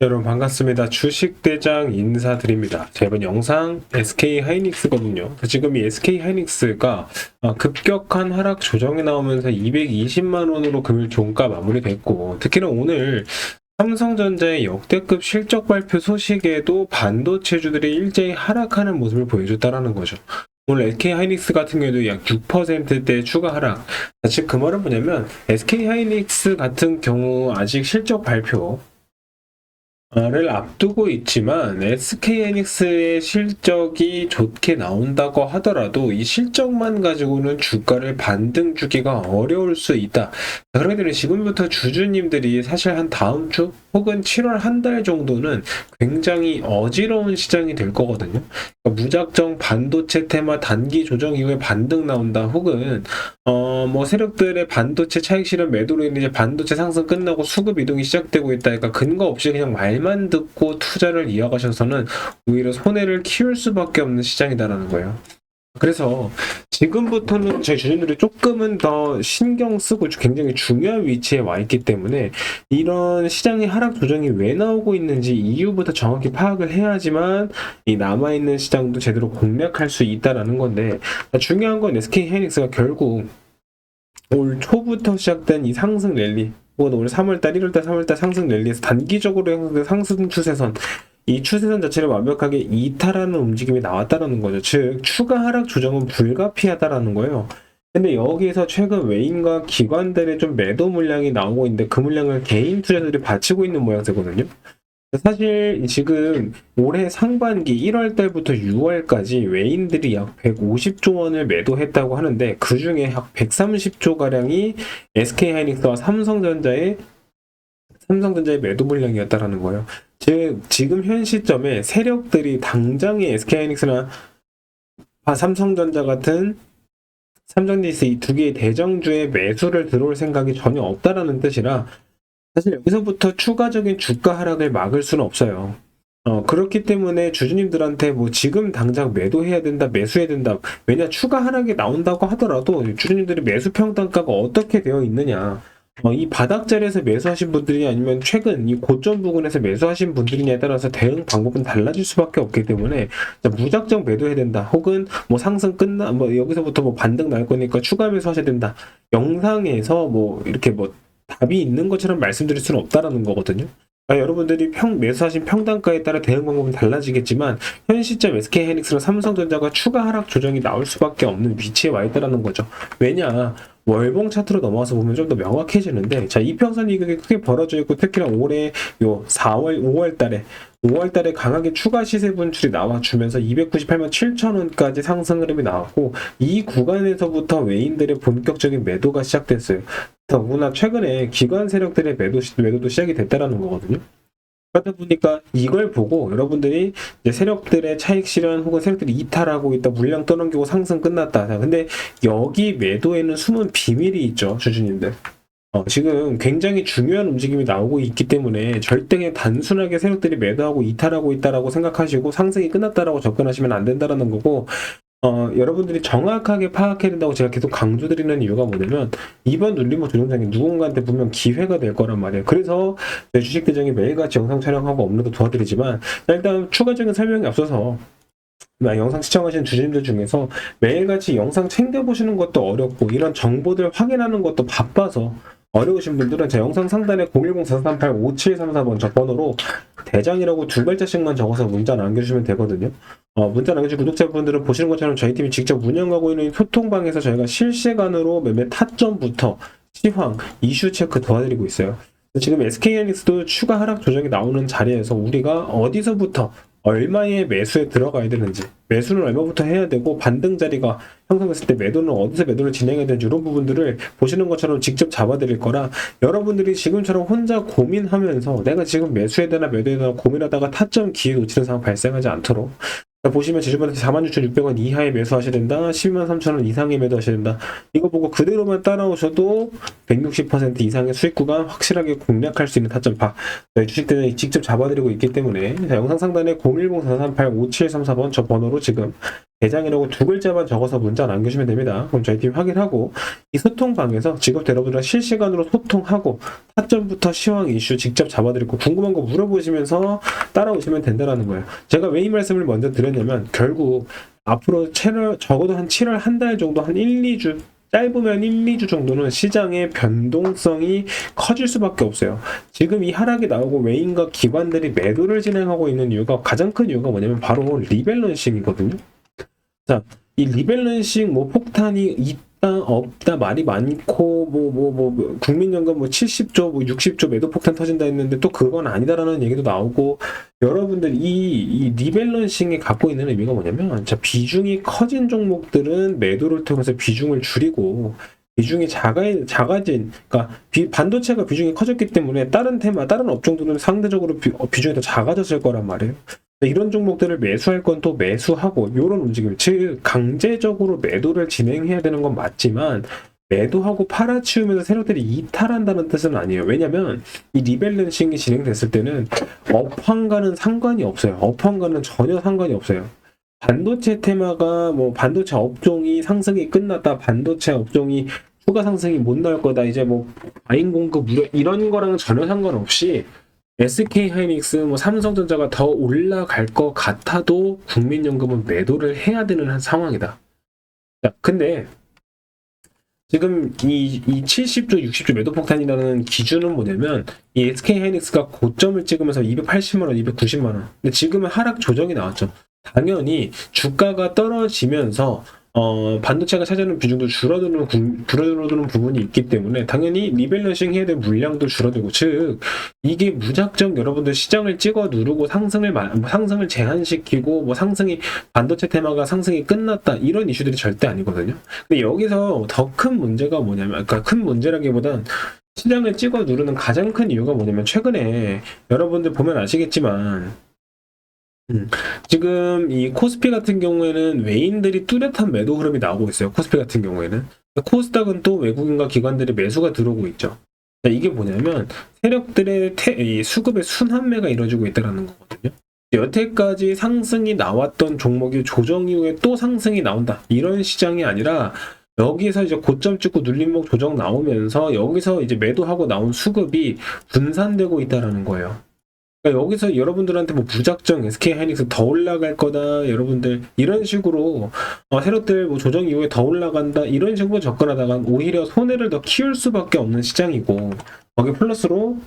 여러분 반갑습니다. 주식대장 인사드립니다. 자, 이번 영상 SK하이닉스거든요. 지금 이 SK하이닉스가 급격한 하락 조정이 나오면서 220만원으로 금일 종가 마무리됐고, 특히나 오늘 삼성전자의 역대급 실적 발표 소식에도 반도체주들이 일제히 하락하는 모습을 보여줬다는 거죠. 오늘 SK하이닉스 같은 경우에도 약 6%대 추가 하락. 즉 그 말은 뭐냐면 SK하이닉스 같은 경우 아직 실적 발표 를 앞두고 있지만 SK하이닉스의 실적이 좋게 나온다고 하더라도 이 실적만 가지고는 주가를 반등 주기가 어려울 수 있다. 그렇기 때문에 지금부터 주주님들이 사실 한 다음 주 혹은 7월 한 달 정도는 굉장히 어지러운 시장이 될 거거든요. 그러니까 무작정 반도체 테마 단기 조정 이후에 반등 나온다, 혹은 세력들의 반도체 차익 실현 매도로 인해 이제 반도체 상승 끝나고 수급 이동이 시작되고 있다. 그러니까 근거 없이 그냥 말만 듣고 투자를 이어가셔서는 오히려 손해를 키울 수밖에 없는 시장이다라는 거예요. 그래서 지금부터는 저희 주주들이 조금은 더 신경 쓰고 굉장히 중요한 위치에 와 있기 때문에 이런 시장의 하락 조정이 왜 나오고 있는지 이유부터 정확히 파악을 해야지만 이 남아있는 시장도 제대로 공략할 수 있다라는 건데, 중요한 건 SK하이닉스가 결국 올 초부터 시작된 이 상승 랠리, 혹은 올 3월달, 1월달, 3월달 상승 랠리에서 단기적으로 형성된 상승 추세선, 이 추세선 자체를 완벽하게 이탈하는 움직임이 나왔다는 거죠. 즉 추가 하락 조정은 불가피하다라는 거예요. 근데 여기에서 최근 외인과 기관들의 좀 매도 물량이 나오고 있는데 그 물량을 개인 투자자들이 받치고 있는 모양새거든요. 사실 지금 올해 상반기 1월 달부터 6월까지 외인들이 약 150조 원을 매도했다고 하는데, 그 중에 약 130조 가량이 SK하이닉스와 삼성전자의 매도 물량이었다라는 거예요. 즉 지금 현 시점에 세력들이 당장에 SK하이닉스나 삼성전자 같은 삼성DS 이 두 개의 대장주의 매수를 들어올 생각이 전혀 없다라는 뜻이라, 사실 여기서부터 추가적인 주가 하락을 막을 수는 없어요. 그렇기 때문에 주주님들한테 뭐 지금 당장 매도해야 된다, 매수해야 된다. 왜냐, 추가 하락이 나온다고 하더라도 주주님들이 매수 평단가가 어떻게 되어 있느냐, 이 바닥 자리에서 매수하신 분들이 아니면 최근 이 고점 부근에서 매수하신 분들이냐에 따라서 대응 방법은 달라질 수밖에 없기 때문에 무작정 매도해야 된다, 혹은 뭐 상승 여기서부터 뭐 반등 날 거니까 추가 매수하셔야 된다, 영상에서 뭐 이렇게 뭐 답이 있는 것처럼 말씀드릴 수는 없다라는 거거든요. 여러분들이 매수하신 평단가에 따라 대응 방법은 달라지겠지만 현 시점 SK하이닉스랑 삼성전자가 추가 하락 조정이 나올 수밖에 없는 위치에 와 있다라는 거죠. 왜냐, 월봉 차트로 넘어와서 보면 좀 더 명확해지는데, 자, 이평선 이격이 크게 벌어져 있고, 특히나 올해 요 5월 달에 강하게 추가 시세 분출이 나와주면서 298만 7천 원까지 상승 흐름이 나왔고, 이 구간에서부터 외인들의 본격적인 매도가 시작됐어요. 더구나 최근에 기관 세력들의 매도도 시작이 됐다라는 거거든요. 그러다 보니까 이걸 보고 여러분들이 이제 세력들의 차익 실현 혹은 세력들이 이탈하고 있다, 물량 떠넘기고 상승 끝났다. 근데 여기 매도에는 숨은 비밀이 있죠, 주주님들. 지금 굉장히 중요한 움직임이 나오고 있기 때문에 절대 그냥 단순하게 세력들이 매도하고 이탈하고 있다라고 생각하시고 상승이 끝났다라고 접근하시면 안 된다라는 거고, 여러분들이 정확하게 파악해야 된다고 제가 계속 강조드리는 이유가 뭐냐면, 이번 눌림목 조정장이 누군가한테 분명 기회가 될 거란 말이에요. 그래서 주식대장이 매일같이 영상 촬영하고 업로드 도와드리지만, 일단 추가적인 설명이 앞서서 영상 시청하시는 주주님들 중에서 매일같이 영상 챙겨보시는 것도 어렵고 이런 정보들 확인하는 것도 바빠서 어려우신 분들은 제 영상 상단에 010-4338-5734번 저 번호로 대장이라고 두 글자씩만 적어서 문자 남겨주시면 되거든요. 문자 남겨주신 구독자분들은 보시는 것처럼 저희 팀이 직접 운영하고 있는 소통방에서 저희가 실시간으로 매매 타점부터 시황, 이슈 체크 도와드리고 있어요. 지금 SK하이닉스도 추가 하락 조정이 나오는 자리에서 우리가 어디서부터 얼마의 매수에 들어가야 되는지, 매수는 얼마부터 해야 되고 반등 자리가 형성됐을 때 매도는 어디서 매도를 진행해야 되는지, 이런 부분들을 보시는 것처럼 직접 잡아드릴 거라, 여러분들이 지금처럼 혼자 고민하면서 내가 지금 매수해야 되나 매도해야 되나 고민하다가 타점 기회 놓치는 상황 발생하지 않도록, 보시면 지주반에서 46,600원 이하에 매수하셔야 된다, 123,000원 이상에 매도하셔야 된다, 이거 보고 그대로만 따라오셔도 160% 이상의 수익 구간 확실하게 공략할 수 있는 타점파 저희 주식대장이 직접 잡아드리고 있기 때문에, 자, 영상 상단에 010-4338-5734번 저 번호로 지금 대장이라고 두 글자만 적어서 문자 남겨주시면 됩니다. 그럼 저희 팀이 확인하고 이 소통방에서 직업대 여러분들과 실시간으로 소통하고 타점부터 시황 이슈 직접 잡아드리고 궁금한 거 물어보시면서 따라오시면 된다는 거예요. 제가 왜 이 말씀을 먼저 드렸냐면 결국 앞으로 적어도 한 7월 한 달 정도 한 1, 2주 짧으면 1, 2주 정도는 시장의 변동성이 커질 수밖에 없어요. 지금 이 하락이 나오고 외인과 기관들이 매도를 진행하고 있는 이유가 가장 큰 이유가 뭐냐면 바로 리밸런싱이거든요. 자, 이 리밸런싱 뭐 폭탄이 있다 없다 말이 많고 국민연금 뭐 70조 뭐 60조 매도 폭탄 터진다 했는데 또 그건 아니다라는 얘기도 나오고 여러분들 이 리밸런싱이 갖고 있는 의미가 뭐냐면 자 비중이 커진 종목들은 매도를 통해서 비중을 줄이고 비중이 작아진 그러니까 반도체가 비중이 커졌기 때문에 다른 업종들은 상대적으로 비중이 더 작아졌을 거란 말이에요. 이런 종목들을 매수할 건 또 매수하고 이런 움직임, 즉 강제적으로 매도를 진행해야 되는 건 맞지만 매도하고 팔아치우면서 세력들이 이탈한다는 뜻은 아니에요. 왜냐면 이 리밸런싱이 진행됐을 때는 업황과는 상관이 없어요. 업황과는 전혀 상관이 없어요. 반도체 테마가 뭐 반도체 업종이 상승이 끝났다, 반도체 업종이 추가 상승이 못 나올 거다, 이제 뭐 과잉 공급 무료 이런 거랑은 전혀 상관없이 SK 하이닉스, 뭐 삼성전자가 더 올라갈 것 같아도 국민연금은 매도를 해야 되는 상황이다. 자, 근데 지금 이 70조, 60조 매도 폭탄이라는 기준은 뭐냐면 이 SK 하이닉스가 고점을 찍으면서 280만 원, 290만 원. 근데 지금은 하락 조정이 나왔죠. 당연히 주가가 떨어지면서 반도체가 차지하는 비중도 줄어드는 부분이 있기 때문에 당연히 리밸런싱 해야 될 물량도 줄어들고, 즉 이게 무작정 여러분들 시장을 찍어 누르고 상승을 제한시키고 뭐 반도체 테마가 상승이 끝났다 이런 이슈들이 절대 아니거든요. 근데 여기서 더 큰 문제가 뭐냐면, 그러니까 큰 문제라기보단 시장을 찍어 누르는 가장 큰 이유가 뭐냐면 최근에 여러분들 보면 아시겠지만 지금 이 코스피 같은 경우에는 외인들이 뚜렷한 매도 흐름이 나오고 있어요. 코스피 같은 경우에는. 코스닥은 또 외국인과 기관들의 매수가 들어오고 있죠. 이게 뭐냐면 세력들의 이 수급의 순환매가 이루어지고 있다는 거거든요. 여태까지 상승이 나왔던 종목이 조정 이후에 또 상승이 나온다, 이런 시장이 아니라 여기서 이제 고점 찍고 눌림목 조정 나오면서 여기서 이제 매도하고 나온 수급이 분산되고 있다는 거예요. 그러니까 여기서 여러분들한테 뭐 무작정 SK 하이닉스 더 올라갈 거다, 여러분들 이런 식으로 세력들 뭐 조정 이후에 더 올라간다 이런 식으로 접근하다가 오히려 손해를 더 키울 수밖에 없는 시장이고, 거기 플러스로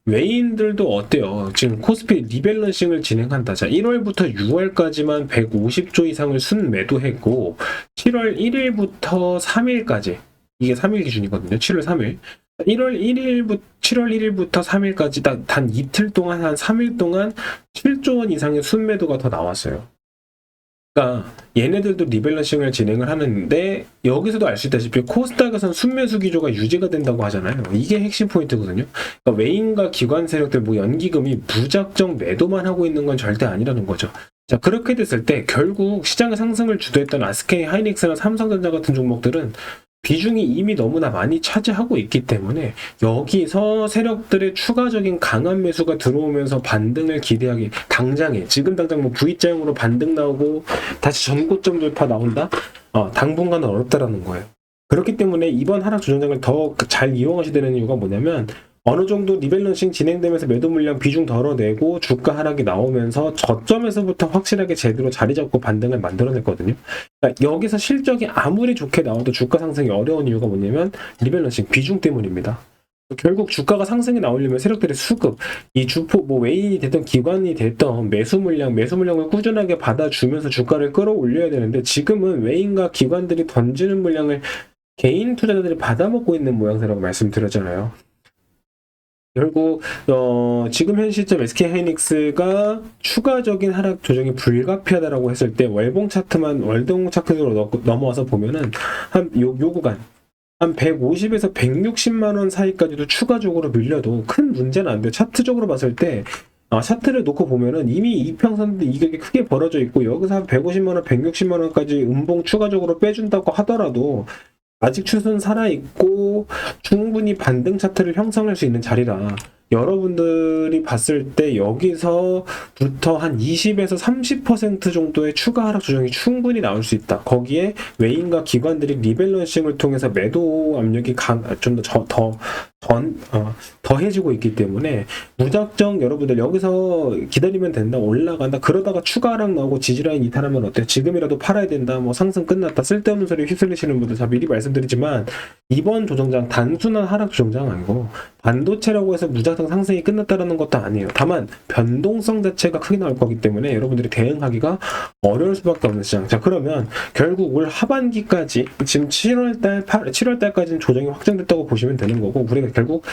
외인들도 어때요? 지금 코스피 리밸런싱을 진행한다. 자, 1월부터 6월까지만 150조 이상을 순매도했고 7월 1일부터 3일까지, 이게 3일 기준이거든요. 7월 3일. 7월 1일부터 3일까지 단 이틀 동안, 한 3일 동안 7조 원 이상의 순매도가 더 나왔어요. 그러니까 얘네들도 리밸런싱을 진행을 하는데 여기서도 알 수 있다시피 코스닥에서는 순매수 기조가 유지가 된다고 하잖아요. 이게 핵심 포인트거든요. 그러니까 외인과 기관 세력들, 뭐 연기금이 무작정 매도만 하고 있는 건 절대 아니라는 거죠. 자, 그렇게 됐을 때 결국 시장의 상승을 주도했던 SK 하이닉스나 삼성전자 같은 종목들은 비중이 이미 너무나 많이 차지하고 있기 때문에 여기서 세력들의 추가적인 강한 매수가 들어오면서 반등을 기대하기, 지금 당장 뭐 V자형으로 반등 나오고 다시 전고점 돌파 나온다? 당분간은 어렵다라는 거예요. 그렇기 때문에 이번 하락 조정장을 더 잘 이용하셔야 되는 이유가 뭐냐면 어느 정도 리밸런싱 진행되면서 매도 물량 비중 덜어내고 주가 하락이 나오면서 저점에서부터 확실하게 제대로 자리 잡고 반등을 만들어냈거든요. 그러니까 여기서 실적이 아무리 좋게 나와도 주가 상승이 어려운 이유가 뭐냐면 리밸런싱 비중 때문입니다. 결국 주가가 상승이 나오려면 세력들의 수급, 이 주포 뭐 외인이 됐던 기관이 됐던 매수 물량을 꾸준하게 받아주면서 주가를 끌어올려야 되는데 지금은 외인과 기관들이 던지는 물량을 개인 투자자들이 받아먹고 있는 모양새라고 말씀드렸잖아요. 결국 지금 현 시점 SK 하이닉스가 추가적인 하락 조정이 불가피하다라고 했을 때 월봉 차트로 넘어와서 보면은 요 구간 한 150에서 160만 원 사이까지도 추가적으로 밀려도 큰 문제는 안 돼요. 차트적으로 봤을 때 차트를 놓고 보면은 이미 이평선도 이격이 크게 벌어져 있고 여기서 한 150만 원, 160만 원까지 음봉 추가적으로 빼준다고 하더라도 아직 추세는 살아있고 충분히 반등 차트를 형성할 수 있는 자리라 여러분들이 봤을 때 여기서부터 한 20에서 30% 정도의 추가 하락 조정이 충분히 나올 수 있다. 거기에 외인과 기관들이 리밸런싱을 통해서 매도 압력이 좀 더해지고 있기 때문에 무작정 여러분들 여기서 기다리면 된다, 올라간다, 그러다가 추가 하락 나오고 지지라인 이탈하면 어때? 지금이라도 팔아야 된다, 뭐 상승 끝났다, 쓸데없는 소리 휩쓸리시는 분들 다 미리 말씀드리지만, 이번 조정장 단순한 하락 조정장 아니고 반도체라고 해서 무작정 상승이 끝났다라는 것도 아니에요. 다만 변동성 자체가 크게 나올 거기 때문에 여러분들이 대응하기가 어려울 수밖에 없는 시장. 자, 그러면 결국 올 하반기까지, 지금 7월달까지는 조정이 확정됐다고 보시면 되는 거고, 우리가 결국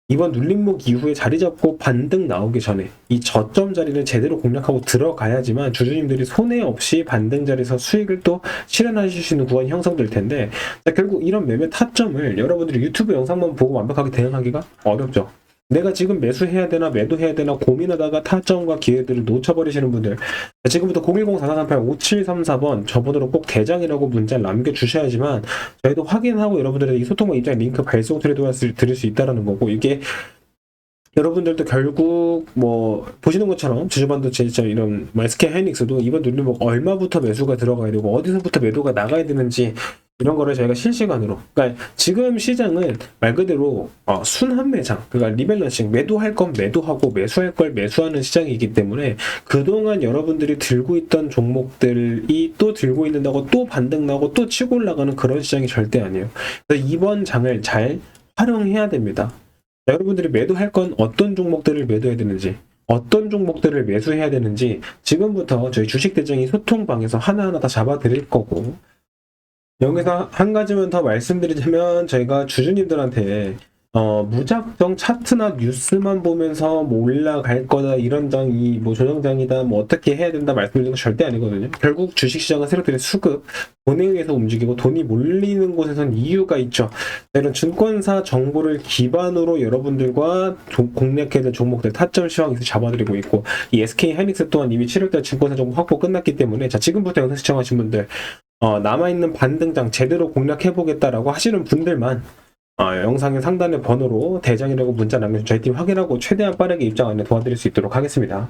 이번 눌림목 이후에 자리 잡고 반등 나오기 전에 이 저점 자리를 제대로 공략하고 들어가야지만 주주님들이 손해 없이 반등 자리에서 수익을 또 실현하실 수 있는 구간이 형성될 텐데, 자, 결국 이런 매매 타점을 여러분들이 유튜브 영상만 보고 완벽하게 대응하기가 어렵죠. 내가 지금 매수해야 되나 매도해야 되나 고민하다가 타점과 기회들을 놓쳐버리시는 분들, 지금부터 010-4438-5734번 저번으로 꼭 대장이라고 문자를 남겨주셔야지만 저희도 확인하고 여러분들의 이 소통과 입장 링크 발송 트레이드가 드릴 수 있다는 거고, 이게 여러분들도 결국 뭐 보시는 것처럼 주주반도체 이런 SK 하이닉스도 이번 눌림목 얼마부터 매수가 들어가야 되고 어디서부터 매도가 나가야 되는지 이런 거를 저희가 실시간으로, 그러니까 지금 시장은 말 그대로 순환 매장, 그러니까 리밸런싱, 매도할 건 매도하고 매수할 걸 매수하는 시장이기 때문에 그동안 여러분들이 들고 있던 종목들이 또 들고 있는다고 또 반등 나고 또 치고 올라가는 그런 시장이 절대 아니에요. 그래서 이번 장을 잘 활용해야 됩니다. 자, 여러분들이 매도할 건 어떤 종목들을 매도해야 되는지, 어떤 종목들을 매수해야 되는지 지금부터 저희 주식대장이 소통방에서 하나하나 다 잡아드릴 거고, 여기서 한 가지만 더 말씀드리자면, 저희가 주주님들한테 무작정 차트나 뉴스만 보면서 뭐 올라갈 거다, 이런 장이 뭐 조정장이다, 뭐 어떻게 해야 된다 말씀드리는 거 절대 아니거든요. 결국 주식시장은 세력들의 수급, 돈에 의해서 움직이고 돈이 몰리는 곳에선 이유가 있죠. 이런 증권사 정보를 기반으로 여러분들과 공략해야 될 종목들 타점 시황에서 잡아드리고 있고, 이 SK 하이닉스 또한 이미 7월달 증권사 정보 확보 끝났기 때문에, 자, 지금부터 영상 시청하신 분들 남아있는 반등장 제대로 공략해보겠다라고 하시는 분들만 영상의 상단의 번호로 대장이라고 문자 남겨주시면 저희 팀 확인하고 최대한 빠르게 입장 안내 도와드릴 수 있도록 하겠습니다.